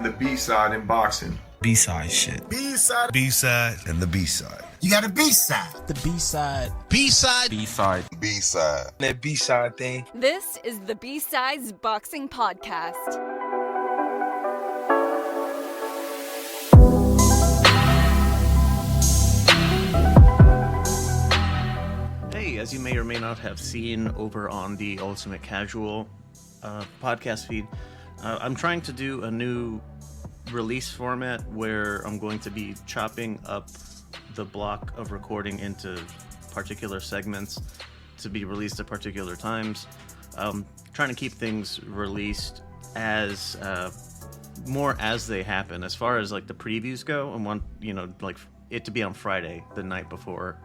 The B-side in boxing. B-side shit. B-side. B-side. And the B-side. You got a B-side. The B-side. B-side. B-side. B-side. That B-side thing. This is the B-Sides Boxing Podcast. Hey, as you may or may not have seen over on the Ultimate Casual podcast feed, I'm trying to do a new release format where I'm going to be chopping up the block of recording into particular segments to be released at particular times. Trying to keep things released as more as they happen. As far as like the previews go, I want like it to be on Friday, the night before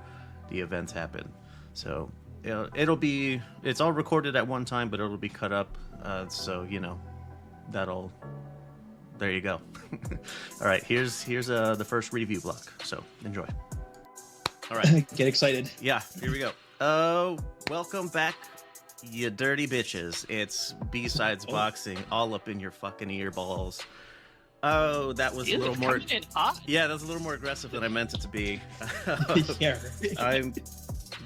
the events happen. So it's all recorded at one time, but it'll be cut up. So there you go. All right, here's the first review block. So enjoy. All right, get excited. Yeah, here we go. Welcome back, you dirty bitches. It's B-Sides Boxing, all up in your fucking earballs. Oh, that was a little more. Yeah, that was a little more aggressive than I meant it to be. Yeah.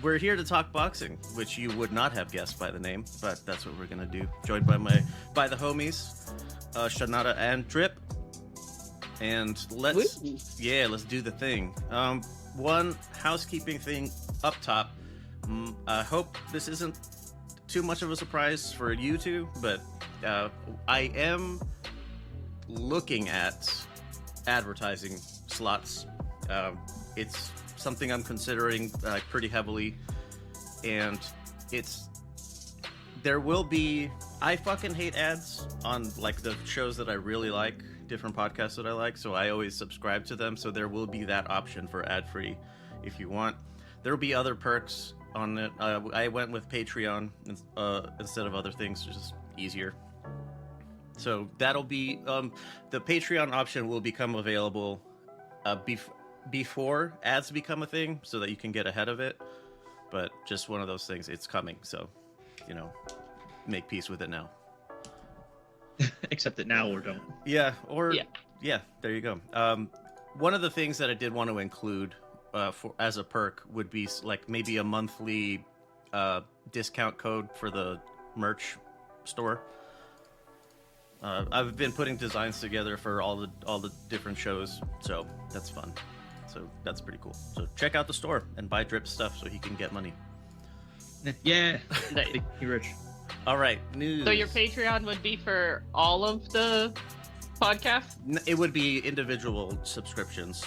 We're here to talk boxing, which you would not have guessed by the name, but that's what we're gonna do. Joined by the homies, Shanada and Drip, and let's do the thing. One housekeeping thing up top. I hope this isn't too much of a surprise for you two, but I am looking at advertising slots. It's something I'm considering pretty heavily, and there will be. I fucking hate ads on like the shows that I really like, different podcasts that I like, so I always subscribe to them. So there will be that option for ad free if you want. There will be other perks on it. I went with Patreon instead of other things, just easier. So that'll be the Patreon option will become available before ads become a thing, so that you can get ahead of it. But just one of those things, it's coming, so make peace with it now. Accept it now or don't. Yeah, there you go. One of the things that I did want to include as a perk would be like maybe a monthly discount code for the merch store. I've been putting designs together for all the different shows, so that's fun. So that's pretty cool. So check out the store and buy Drip stuff so he can get money. Yeah, you're rich. All right, news. So your Patreon would be for all of the podcasts? It would be individual subscriptions.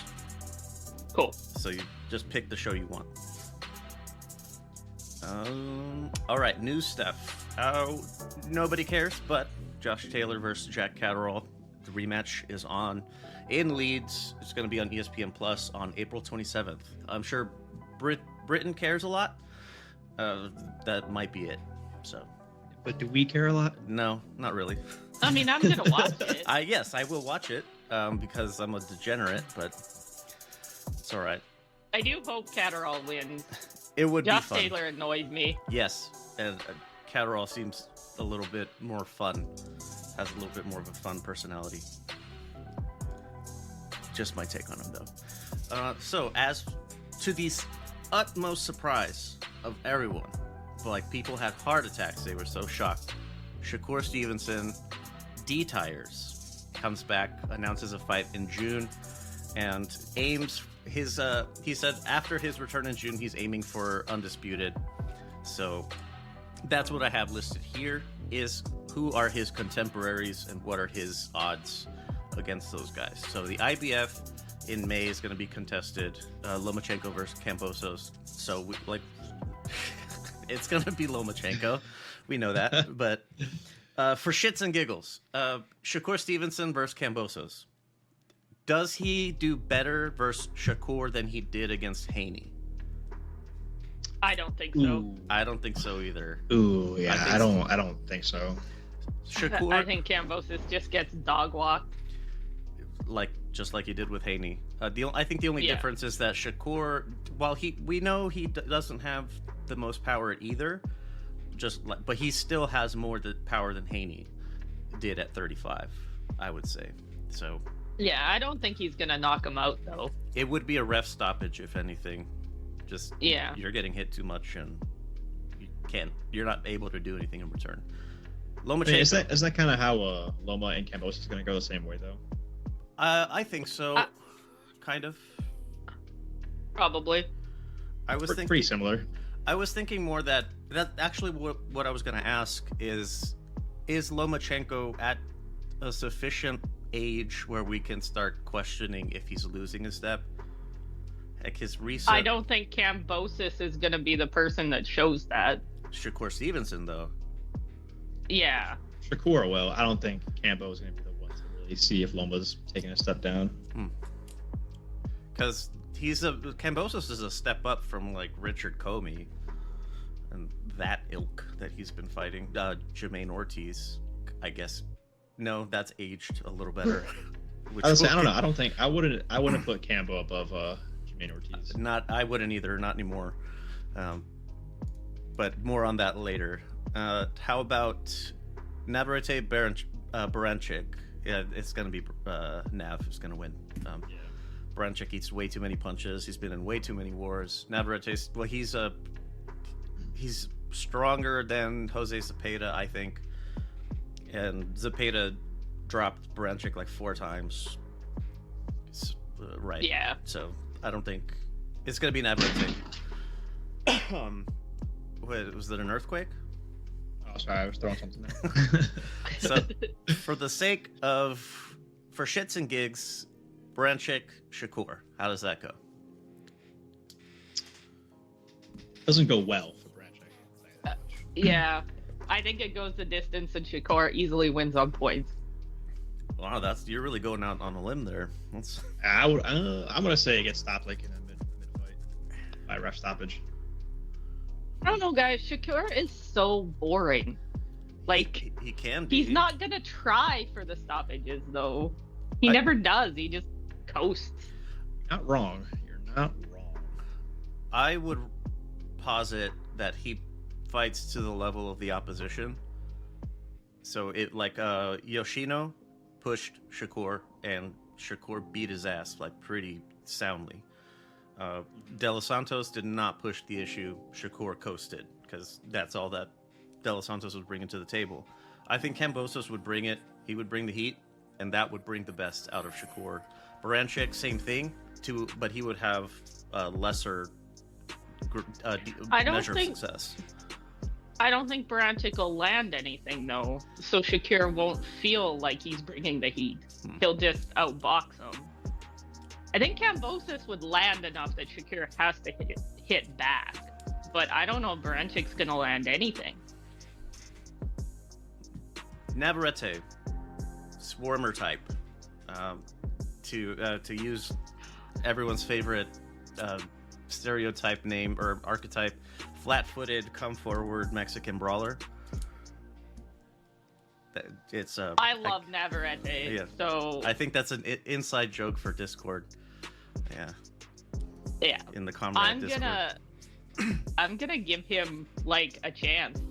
Cool. So you just pick the show you want. All right, news stuff. Nobody cares, but Josh Taylor versus Jack Catterall. The rematch is on in Leeds. It's going to be on ESPN Plus on April 27th. I'm sure Britain cares a lot. That might be it. So. But do we care a lot? No, not really. I mean, I'm going to watch it. Yes, I will watch it because I'm a degenerate, but it's all right. I do hope Catterall wins. It would Josh be fun. Taylor annoyed me. Yes, and Catterall seems a little bit more fun. Has a little bit more of a fun personality. Just my take on him, though. So, as to the utmost surprise of everyone, like people had heart attacks. They were so shocked. Shakur Stevenson D-tires, comes back, announces a fight in June, and aims his. He said after his return in June, he's aiming for undisputed. So that's what I have listed here. Is who are his contemporaries and what are his odds against those guys. So the IBF in May is going to be contested. Lomachenko versus Kambosos. So it's going to be Lomachenko. We know that. But for shits and giggles, Shakur Stevenson versus Kambosos. Does he do better versus Shakur than he did against Haney? I don't think so. Ooh. I don't think so either. Ooh, yeah, I don't think so. Shakur, I think Kambosos just gets dog walked. Just like he did with Haney. I think the only difference is that Shakur, while we know he doesn't have the most power either, but he still has more power than Haney did at 35, I would say. So Yeah, I don't think he's gonna knock him out though. it would be a ref stoppage if anything. Just Yeah. you're getting hit too much and you're not able to do anything in return. Lomachenko, Is that kind of how Loma and Kambosos is going to go the same way though? I think so. Kind of. Probably. I was thinking Pretty similar. I was thinking more that actually what I was going to ask is Lomachenko at a sufficient age where we can start questioning if he's losing a step? Like his recent... I don't think Kambosos is gonna be the person that shows that. Shakur Stevenson, though. Yeah. Shakur will. I don't think Cambo is going to be the one to really see if Loma's taking a step down. Because Kambosos is a step up from like Richard Comey and that ilk that he's been fighting. Jamaine Ortiz, I guess. No, that's aged a little better. I don't know. I wouldn't put Cambo above Jamaine Ortiz. I wouldn't either. Not anymore. But more on that later. How about Navarrete Baranchyk? Yeah, it's gonna be Nav who's gonna win. Baranchyk eats way too many punches. He's been in way too many wars. Navarrete's he's stronger than Jose Zepeda, I think. And Zepeda dropped Baranchyk like 4 times. Right. Yeah. So I don't think it's gonna be Navarrete. Wait, was that an earthquake? Oh, sorry, I was throwing something there. So, for shits and gigs, Baranchyk, Shakur. How does that go? Doesn't go well for Baranchyk. Yeah. I think it goes the distance and Shakur easily wins on points. Wow, you're really going out on a limb there. I'm gonna say it gets stopped like in a mid fight by ref stoppage. I don't know, guys. Shakur is so boring. Like he can be. He's not gonna try for the stoppages though. He never does. He just coasts. Not wrong. You're not wrong. I would posit that he fights to the level of the opposition. So it like Yoshino pushed Shakur and Shakur beat his ass like pretty soundly. De Los Santos did not push the issue. Shakur coasted because that's all that De Los Santos was bringing to the table. I think Kambosos would bring it. He would bring the heat, and that would bring the best out of Shakur. Baranchyk, same thing, but he would have lesser measure of success. I don't think Baranchyk will land anything though, so Shakur won't feel like he's bringing the heat. He'll just outbox him. I think Kambosos would land enough that Shakur has to hit back, but I don't know if Barancyk's gonna land anything. Navarrete, swarmer type, to use everyone's favorite stereotype name or archetype, flat-footed, come-forward Mexican brawler. I love Navarrete, yeah. So I think that's an inside joke for Discord. Yeah. In the comrade Discord. I'm gonna give him like a chance.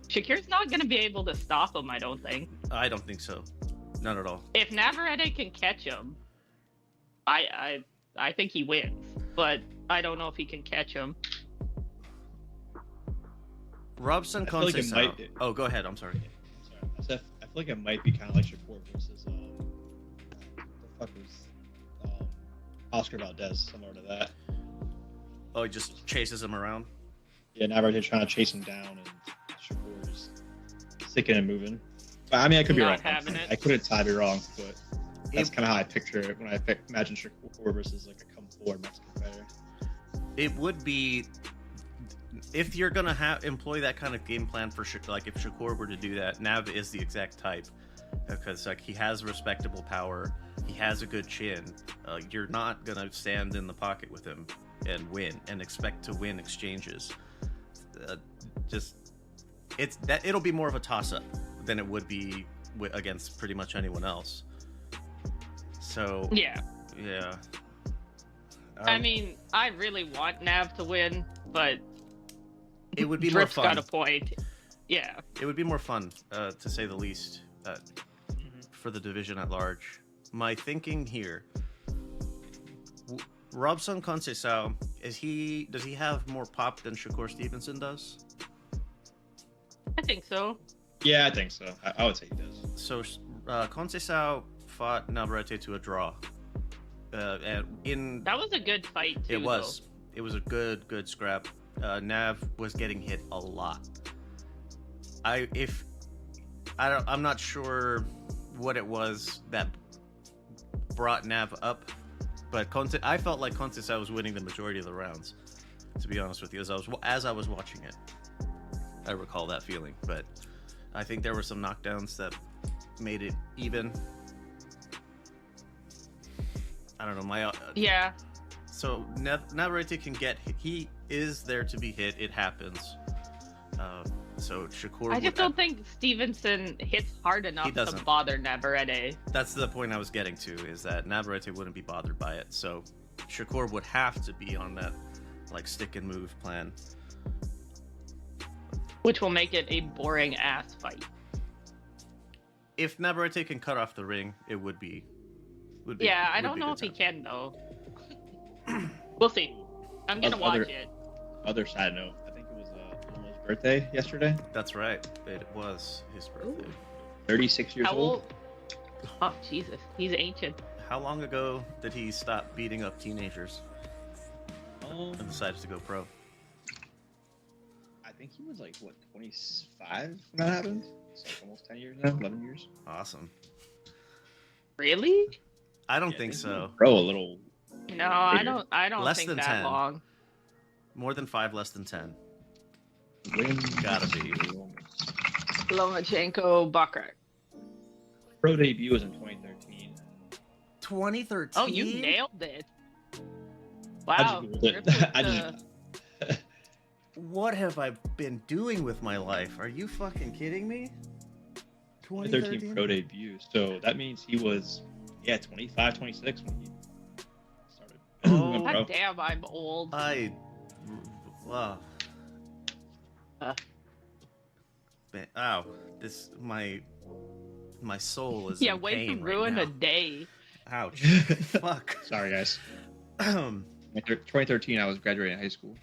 Shakur's not gonna be able to stop him, I don't think. I don't think so. Not at all. If Navarrete can catch him, I think he wins, but I don't know if he can catch him. Robson Conceição. Oh, go ahead. I'm sorry. I feel like it might be kind of like Shakur versus the fuck was Oscar Valdez, similar to that. Oh, he just chases him around? Yeah, Navarrete trying to chase him down, and Shakur is sticking and moving. But, I mean, I could be wrong. I couldn't be wrong, but that's kind of how I picture it when I imagine Shakur versus like a come-forward Mexican fighter. It would be... If you're gonna employ that kind of game plan for like if Shakur were to do that, Nav is the exact type because like he has respectable power, he has a good chin. You're not gonna stand in the pocket with him and win and expect to win exchanges. It'll be more of a toss-up than it would be against pretty much anyone else. So yeah. I mean, I really want Nav to win, but it would be Drift's more fun. got a point. Yeah. It would be more fun, to say the least, for the division at large, my thinking here, Robson Conceição, does he have more pop than Shakur Stevenson does? I think so. Yeah, I think so. I would say he does. So Conceição fought Navarrete to a draw. That was a good fight too. It was. It was a good scrap. Nav was getting hit a lot. I'm not sure what it was that brought Nav up, but I felt like Conceição was winning the majority of the rounds. To be honest with you, as I was watching it, I recall that feeling. But I think there were some knockdowns that made it even. I don't know. Yeah. So Navarrete can get. He is there to be hit. It happens. So Shakur. I just don't think Stevenson hits hard enough to bother Navarrete. That's the point I was getting to. Is that Navarrete wouldn't be bothered by it. So Shakur would have to be on that like stick and move plan, which will make it a boring ass fight. If Navarrete can cut off the ring, it would be. Yeah, I don't know if he can though. We'll see. I'm gonna watch it. Other side note, I think it was Omo's birthday yesterday. That's right. It was his birthday. 36 years old. Oh Jesus, he's ancient. How long ago did he stop beating up teenagers and decided to go pro? I think he was like 25 when that happened. It's like almost 10 years now, 11 years. Awesome. Really? I don't think so. Pro a little. No, I don't Less think than that 10. long. More than 5, less than 10. Gotta be. Lomachenko Baccarat. Pro debut was in 2013. 2013? Oh, you nailed it. Wow. I just What have I been doing with my life? Are you fucking kidding me? 2013 pro debut. So that means he was 25, 26 when he started. Oh, God damn, I'm old. Wow. Man, ow. This my soul is in way pain to ruin right a day. Ouch. Fuck. Sorry, guys. 2013, I was graduating high school.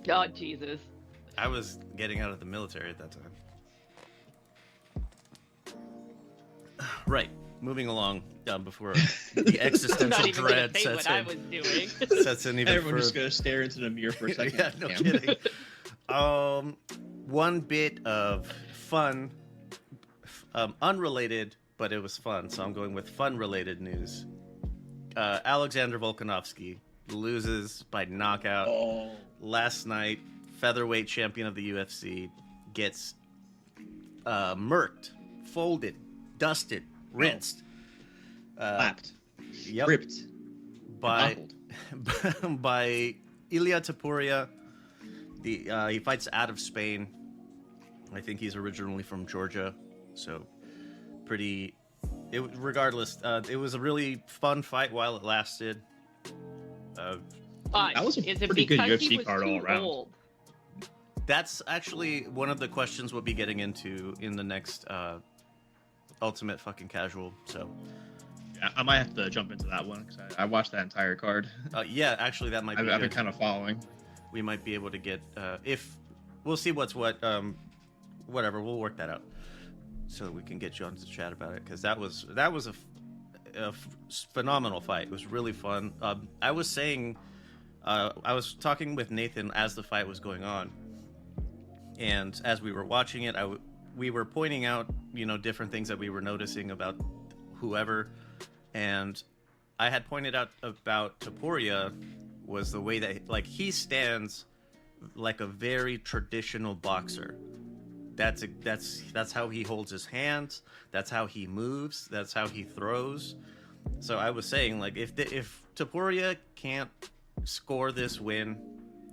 God, Jesus. I was getting out of the military at that time. Right. Moving along before the existential dread sets in. I was doing. Sets in even Everyone's just further. gonna stare into the mirror for a second. Yeah, no kidding. One bit of fun, unrelated, but it was fun. So I'm going with fun-related news. Alexander Volkanovski loses by knockout last night. Featherweight champion of the UFC gets murked, folded, dusted, rinsed, Slapped, yep, ripped, by Ilia Topuria. He fights out of Spain. I think he's originally from Georgia, so pretty. Regardless, it was a really fun fight while it lasted. But that was a is it pretty good because he UFC was card all too around. old? That's actually one of the questions we'll be getting into in the next Ultimate Fucking Casual. So yeah, I might have to jump into that one because I watched that entire card. yeah, actually, that might be. I've been kind of following. We might be able to get if we'll see what's what. Whatever, we'll work that out so that we can get you on to chat about it because that was a phenomenal fight. It was really fun. I was saying, I was talking with Nathan as the fight was going on, and as we were watching it, we were pointing out different things that we were noticing about whoever, and I had pointed out about Topuria was the way that he stands like a very traditional boxer. That's how he holds his hands. That's how he moves. That's how he throws. So I was saying, if Topuria can't score this win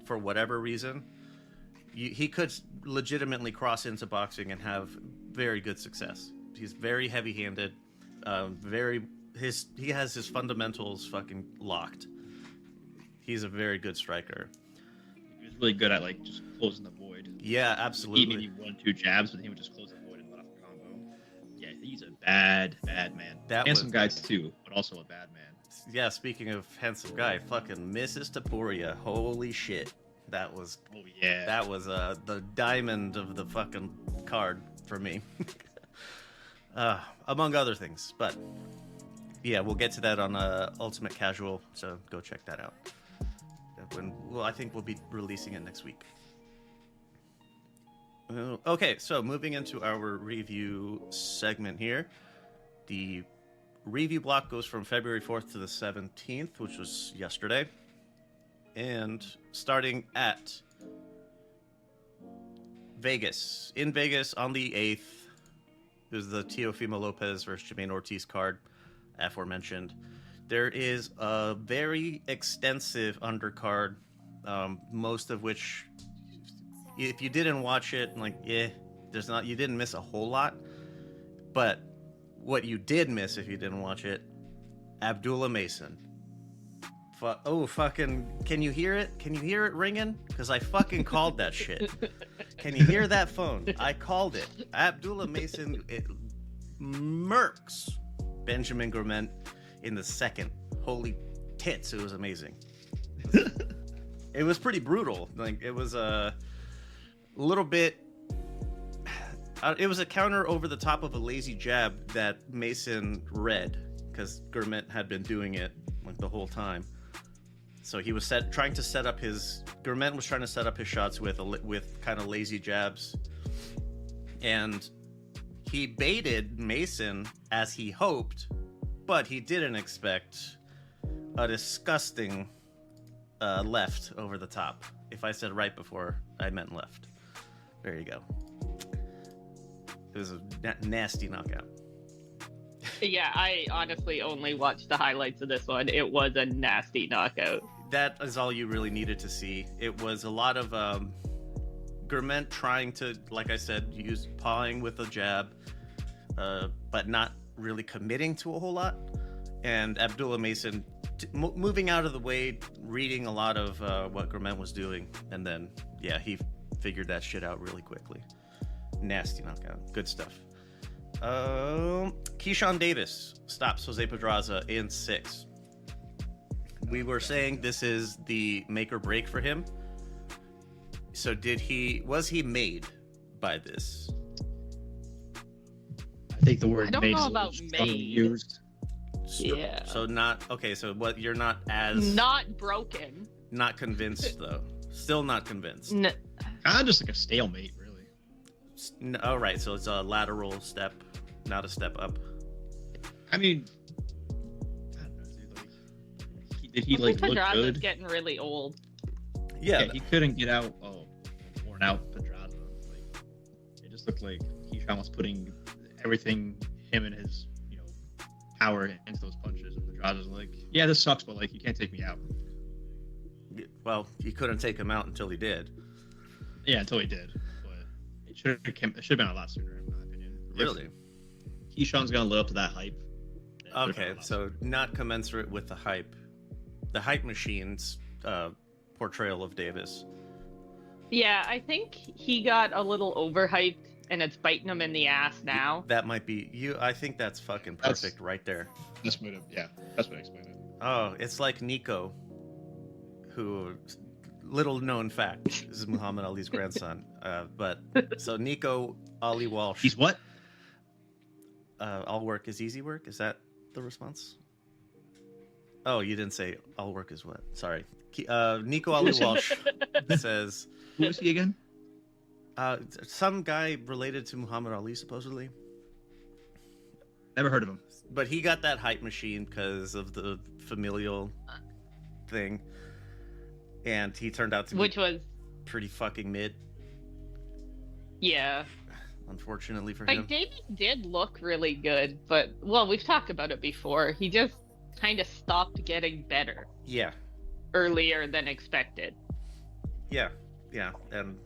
for whatever reason, he could legitimately cross into boxing and have very good success. He's very heavy-handed. He has his fundamentals fucking locked. He's a very good striker. He was really good at just closing the void. Yeah, absolutely. He maybe 1-2 jabs, but he would just close the void and let off a combo. Yeah, he's a bad man. Handsome guy too, but also a bad man. Yeah, speaking of handsome guy, fucking Mrs. Taporia, holy shit. That was the diamond of the fucking card for me. Among other things, but yeah, we'll get to that on Ultimate Casual, so go check that out. I think we'll be releasing it next week. Okay, so moving into our review segment here. The review block goes from February 4th to the 17th, which was yesterday. And starting at Vegas. In Vegas on the 8th, there's the Teofimo Lopez versus Jamaine Ortiz card, aforementioned. There is a very extensive undercard, most of which, if you didn't watch it, you didn't miss a whole lot. But what you did miss if you didn't watch it, Abdullah Mason. Fucking, can you hear it? Can you hear it ringing? Because I fucking called that shit. Can you hear that phone? I called it. Abdullah Mason murks Benjamin Gourmet in the second. Holy tits, it was amazing. It was pretty brutal. It was a little bit... it was a counter over the top of a lazy jab that Mason read, because Gourmet had been doing it the whole time. So he was trying to set up his shots with kind of lazy jabs, and he baited Mason as he hoped, but he didn't expect a disgusting left over the top. If I said right before, I meant left. There you go. It was a nasty knockout. Yeah, I honestly only watched the highlights of this one. It was a nasty knockout. That is all you really needed to see. It was a lot of Gourmet trying to, like I said, use pawing with a jab, but not really committing to a whole lot. And Abdullah Mason moving out of the way, reading a lot of what Gourmet was doing, and then, yeah, he figured that shit out really quickly. Nasty knockout. Good stuff. Keyshawn Davis stops Jose Pedraza in 6. We were saying this is the make or break for him. So was he made by this? I think the word I don't made know about made. Used. Yeah. So what, you're not as... Not broken. Not convinced, though. Still not convinced. Kind of just like a stalemate, really. Oh, right. So it's a lateral step, not a step up. I mean, I don't know, dude. Did he look good? Getting really old. Yeah, he couldn't get out. Worn out Pedraza. It just looked like Keyshawn was putting everything, him and his, power into those punches. And Pedraza's like, yeah, this sucks, but you can't take me out. Well, he couldn't take him out until he did. Yeah, until he did. But it should have been a lot sooner, in my opinion. Really? Keyshawn's gonna live up to that hype. Okay, so not commensurate with the hype. The hype machine's portrayal of Davis. Yeah, I think he got a little overhyped, and it's biting him in the ass now. That might be you. I think that's fucking perfect right there. That's what I explained it. Oh, it's like Nico, who, little known fact, is Muhammad Ali's grandson. But so Nico Ali Walsh. He's what? All work is easy work. Is that the response? Oh, you didn't say all work is what? Sorry. Nico Ali Walsh says... Who is he again? Some guy related to Muhammad Ali, supposedly. Never heard of him. But he got that hype machine because of the familial thing. And he turned out to be pretty fucking mid. Yeah. Unfortunately for him. Davis did look really good, but, we've talked about it before. He just kind of stopped getting better. Yeah. Earlier than expected. Yeah, and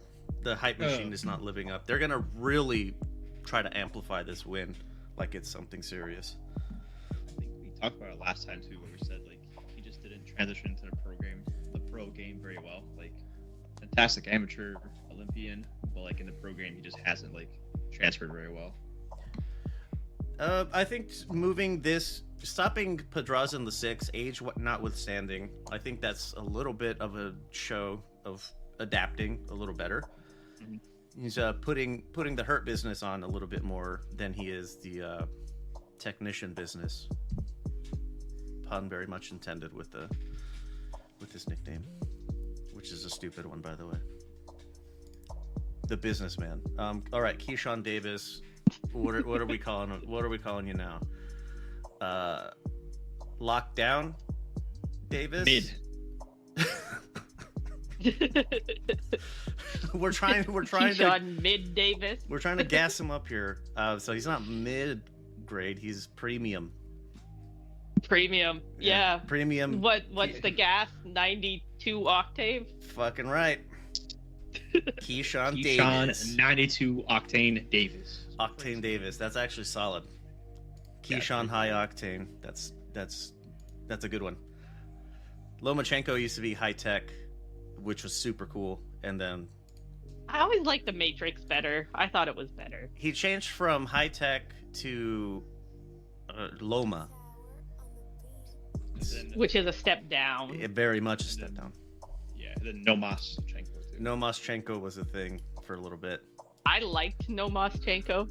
the hype machine is not living up. They're going to really try to amplify this win like it's something serious. I think we talked about it last time, too, where we said, he just didn't transition to the pro game very well. Fantastic amateur Olympian, but, in the pro game, he just hasn't, transferred very well. I think moving this, stopping Pedraza in the 6, age notwithstanding, I think that's a little bit of a show of adapting a little better. Mm-hmm. He's putting the hurt business on a little bit more than he is the technician business. Pun very much intended with his nickname, which is a stupid one, by the way. The businessman. All right, Keyshawn Davis. What are we calling? What are we calling you now? Lockdown, Davis. Mid. we're trying Keyshawn to Mid Davis. We're trying to gas him up here. So he's not mid grade. He's premium. Premium. Yeah. Premium. What's the gas? 92 octave. Fucking right. Keyshawn Davis. 92 octane Davis. Octane Davis. That's actually solid. Keyshawn high octane. That's a good one. Lomachenko used to be high tech, which was super cool, and then I always liked the Matrix better. I thought it was better. He changed from high tech to Loma, which is a step down. Very much a step down. Yeah, then Nomaschenko too. Nomaschenko was a thing for a little bit. I liked Nomaschenko.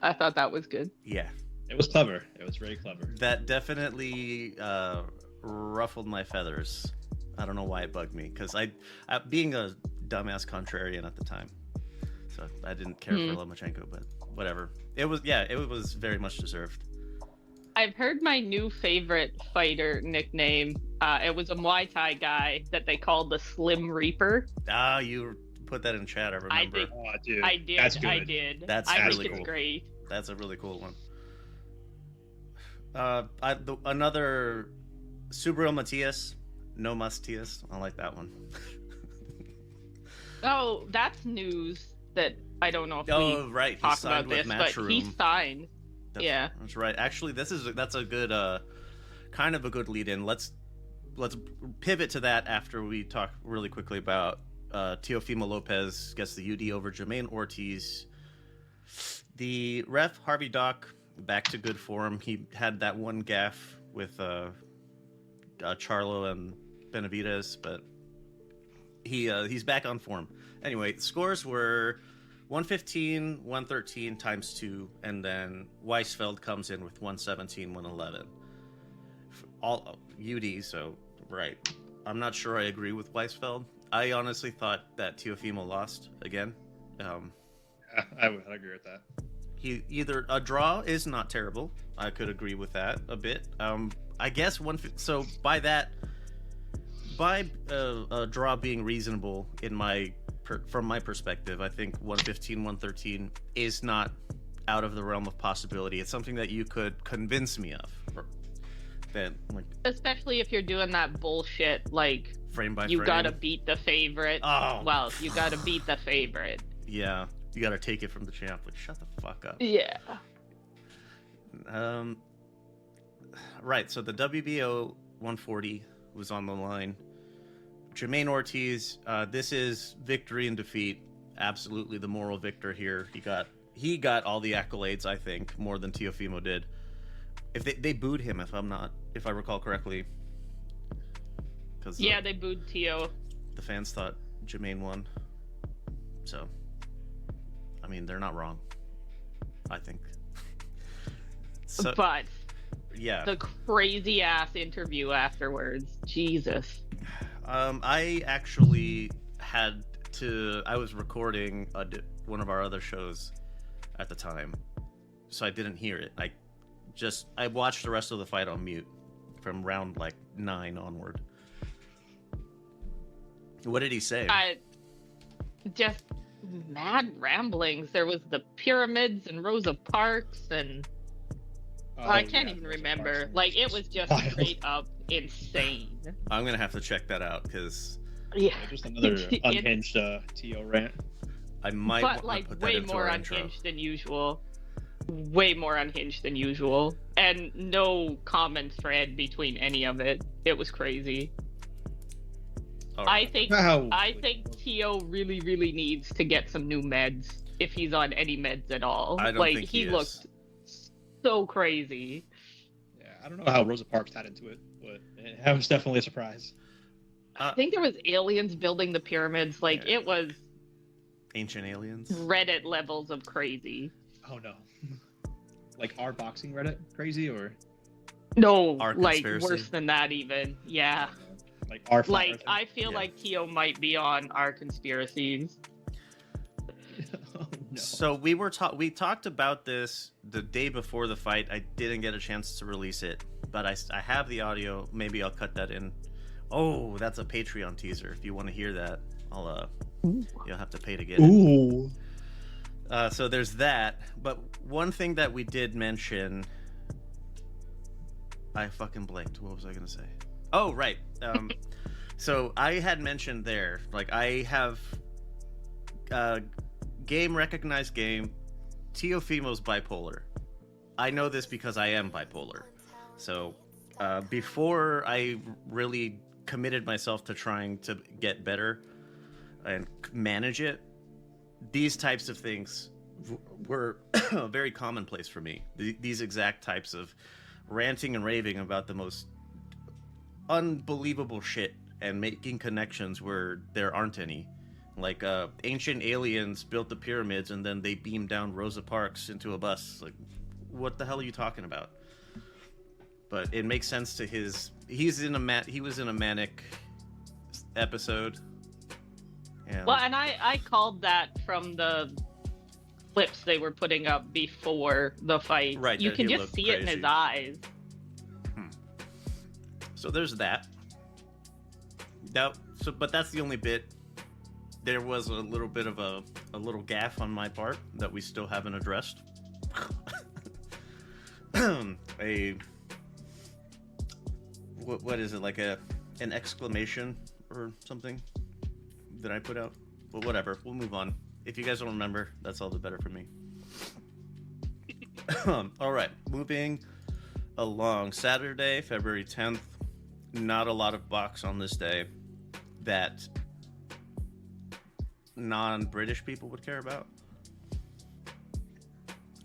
I thought that was good. Yeah. It was clever. It was very clever. That definitely ruffled my feathers. I don't know why it bugged me, because I being a dumbass contrarian at the time, so I didn't care for Lomachenko, but whatever. It was very much deserved. I've heard my new favorite fighter nickname. It was a Muay Thai guy that they called the Slim Reaper. Ah, you put that in chat. I remember. Dude, I did. That's good. I did. That's I really think cool. It's great. That's a really cool one. Another Subriel Matias, no Matias. I like that one. Oh, that's news that I don't know if we right. talked about this, but he signed. That's right. Actually, that's a good kind of a good lead in. Let's pivot to that after we talk really quickly about Teofimo Lopez gets the UD over Jamaine Ortiz. The ref Harvey Dock back to good form. He had that one gaffe with Charlo and Benavidez, but he's back on form. Anyway, the scores were 115, 113 times 2, and then Weisfeld comes in with 117, 111. All UD, so right. I'm not sure I agree with Weisfeld. I honestly thought that Teofimo lost again. I would agree with that. Either a draw is not terrible. I could agree with that a bit. I guess so by a draw being reasonable from my perspective, I think 115, 113 is not out of the realm of possibility. It's something that you could convince me of. Especially if you're doing that bullshit, like frame by you frame. gotta beat the favorite. Oh. Well, you gotta beat the favorite. Yeah, you gotta take it from the champ. Like, shut the fuck up. Yeah. Right, so the WBO 140 was on the line. Jamaine Ortiz, this is victory and defeat. Absolutely the moral victor here. He got all the accolades, I think, more than Teofimo did. If they booed him, if I recall correctly. Yeah, they booed Teo. The fans thought Jamaine won. So, I mean, they're not wrong, I think. But yeah, the crazy ass interview afterwards, Jesus. I actually I was recording one of our other shows at the time, so I didn't hear it. I watched the rest of the fight on mute from round 9 onward. What did he say? Just mad ramblings. There was the pyramids and Rosa Parks, and I can't even remember. It was just straight up insane. I'm gonna have to check that out because just another unhinged Teo rant. I might, but put that way into more our unhinged intro. than usual. Way more unhinged than usual, and no common thread between any of it. It was crazy. Right. I think Teo really, really needs to get some new meds if he's on any meds at all. I don't think he looked so crazy. Yeah, I don't know how Rosa Parks tied into it, but that was definitely a surprise. I think there was aliens building the pyramids. Like, Yeah. it was Ancient aliens. Reddit levels of crazy. Oh no. Like our boxing Reddit crazy or No, Our like conspiracy. worse than that even. Yeah. like our flat Like, earth? I feel Yeah. like Teo might be on our conspiracies. Oh, no. So we talked about this the day before the fight. I didn't get a chance to release it, but I have the audio. Maybe I'll cut that in. Oh, that's a Patreon teaser. If you want to hear that, you'll have to pay to get it. Ooh. So there's that. But one thing that we did mention, I fucking blanked. What was I gonna say? Oh, right. So I had mentioned there, like I have recognized game. Teofimo's bipolar. I know this because I am bipolar. So before I really committed myself to trying to get better and manage it, these types of things were very commonplace for me. These exact types of ranting and raving about the most unbelievable shit and making connections where there aren't any. Like ancient aliens built the pyramids and then they beamed down Rosa Parks into a bus. Like, what the hell are you talking about? But it makes sense to his. He was in a manic episode. And Well, and I called that from the clips they were putting up before the fight. Right, You that can he just looked see it in crazy. his eyes. So there's that. But that's the only bit. There was a little bit of a little gaffe on my part that we still haven't addressed. What is it, like an exclamation or something that I put out? But whatever, we'll move on. If you guys don't remember, that's all the better for me. All right, moving along. Saturday, February 10th. Not a lot of box on this day that non-British people would care about.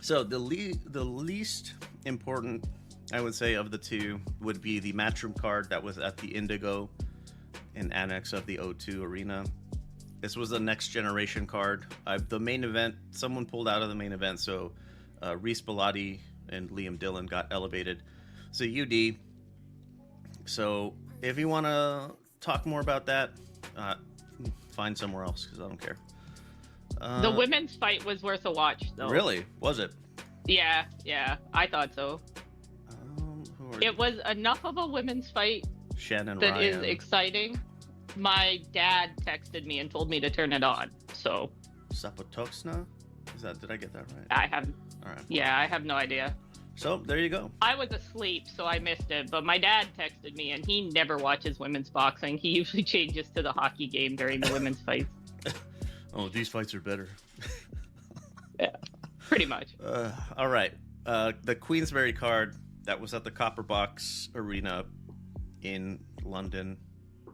So the least important, I would say, of the two would be the Matchroom card that was at the Indigo and annex of the O2 Arena. This was the next generation card. The main event, someone pulled out of the main event, so Reese Bellotti and Liam Dillon got elevated. So UD. So if you want to talk more about that, find somewhere else because I don't care. The women's fight was worth a watch, though. Really? Was it? Yeah, I thought so. Who are It was enough of a women's fight Shannon that is Ryan. exciting. My dad texted me and told me to turn it on, so Sapotoxna? Did I get that right? I have, All right. yeah, I have no idea. So there you go. I was asleep, so I missed it. But my dad texted me, and he never watches women's boxing. He usually changes to the hockey game during the women's fights. Oh, these fights are better. Yeah, pretty much. All right. The Queensberry card that was at the Copper Box Arena in London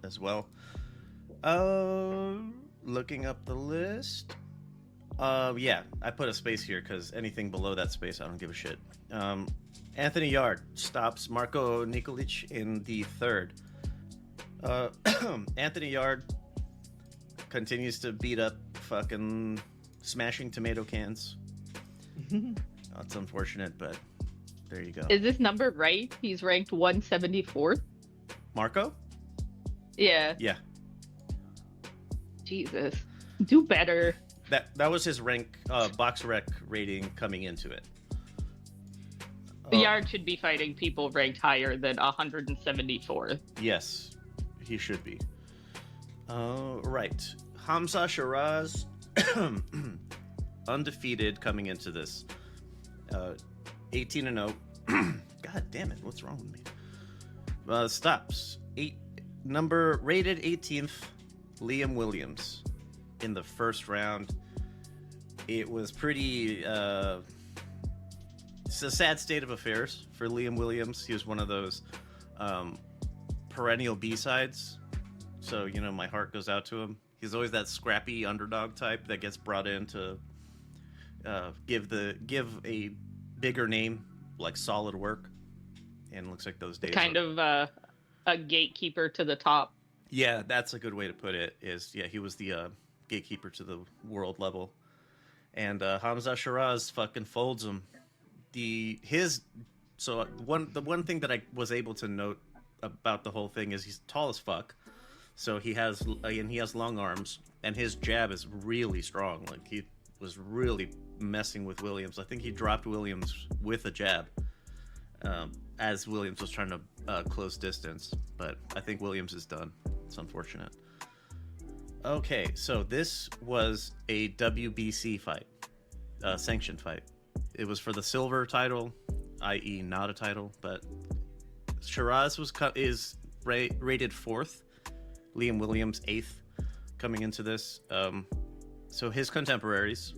as well. Looking up the list. Yeah, I put a space here because anything below that space, I don't give a shit. Anthony Yard stops Marko Nikolic in the third. Anthony Yard continues to beat up fucking smashing tomato cans. That's unfortunate, but there you go. Is this number right? He's ranked 174th? Marco? Yeah. Yeah. Jesus. Do better. That was his rank, box rec rating coming into it. Yard should be fighting people ranked higher than 174th. Yes, he should be. Right. Hamza Shiraz, undefeated coming into this. 18-0. God damn it, what's wrong with me? Stops. Rated 18th, Liam Williams in the first round. It was pretty... it's a sad state of affairs for Liam Williams. He was one of those perennial B-sides. So, my heart goes out to him. He's always that scrappy underdog type that gets brought in to give a bigger name like solid work, and it looks like those days kind of a gatekeeper to the top. Yeah, that's a good way to put it. He was the gatekeeper to the world level, and Hamza Shiraz fucking folds him. The one thing that I was able to note about the whole thing is he's tall as fuck, so he has long arms, and his jab is really strong. Like, he was really messing with Williams. I think he dropped Williams with a jab, as Williams was trying to close distance, but I think Williams is done. It's unfortunate. Okay, so this was a WBC fight, sanctioned fight. It was for the silver title, i.e. not a title, but Shiraz is rated 4th, Liam Williams 8th coming into this. So his contemporaries,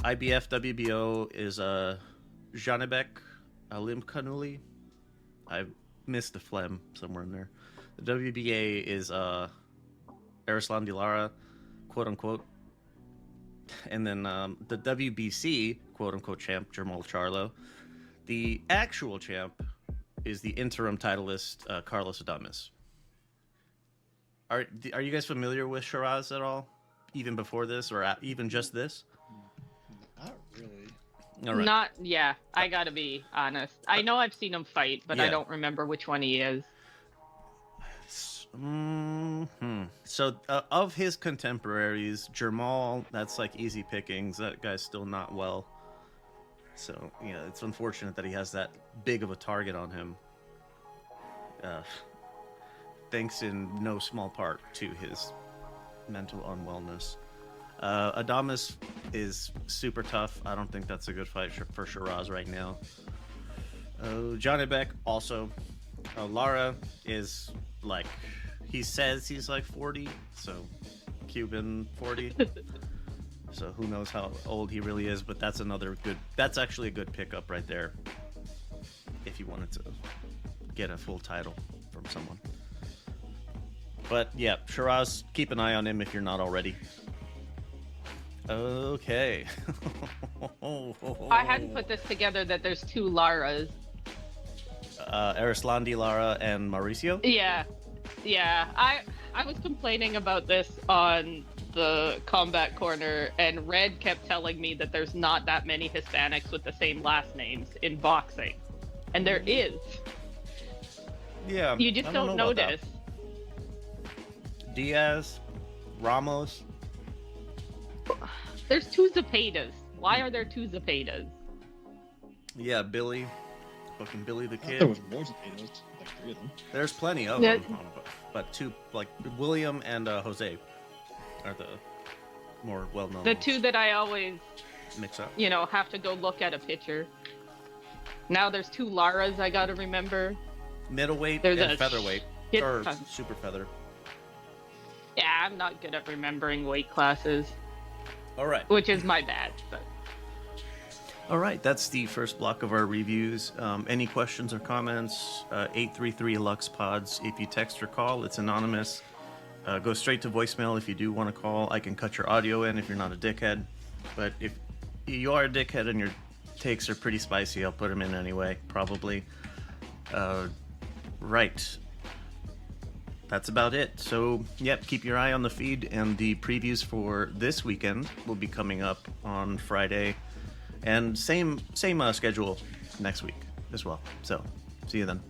IBF WBO is Janibek Alimkhanuli. I missed the phlegm somewhere in there. The WBA is Arslan Dilara, quote unquote. And then the WBC, quote unquote, champ, Jermall Charlo. The actual champ is the interim titleist, Carlos Adames. Are you guys familiar with Shiraz at all? Even before this, or even just this? Not really. All right. Not, yeah, I gotta be honest. I know I've seen him fight, but I don't remember which one he is. So, of his contemporaries, Jermall, that's like easy pickings. That guy's still not well. So, yeah, it's unfortunate that he has that big of a target on him. Thanks in no small part to his mental unwellness. Adames is super tough. I don't think that's a good fight for Shiraz right now. Janibek also. Lara is like, he says he's like 40, so Cuban 40. So who knows how old he really is, but that's actually a good pickup right there if you wanted to get a full title from someone. But yeah, Shiraz, keep an eye on him if you're not already. Okay. I hadn't put this together that there's 2 Laras. Arslan Lara and Mauricio? Yeah. I was complaining about this on the Combat Corner, and Red kept telling me that there's not that many Hispanics with the same last names in boxing. And there is. Yeah. You just don't notice. Diaz, Ramos. There's 2 Zepedas. Why are there 2 Zepedas? Yeah, Billy. Fucking Billy the Kid. There was more Zepedas, like 3 of them. There's plenty of them, but 2, like William and Jose are the more well-known The ones. 2 that I always, Mix up. have to go look at a picture. Now there's 2 Laras I gotta remember. Middleweight There's and a featherweight. shit Or ton. super feather. Yeah, I'm not good at remembering weight classes, All right. which is my bad. But All right, that's the first block of our reviews. Any questions or comments? 833 Lux Pods. If you text or call, it's anonymous. Go straight to voicemail if you do want to call. I can cut your audio in if you're not a dickhead. But if you are a dickhead and your takes are pretty spicy, I'll put them in anyway, probably. Right. That's about it. So, yep, keep your eye on the feed, and the previews for this weekend will be coming up on Friday. And same schedule next week as well. So, see you then.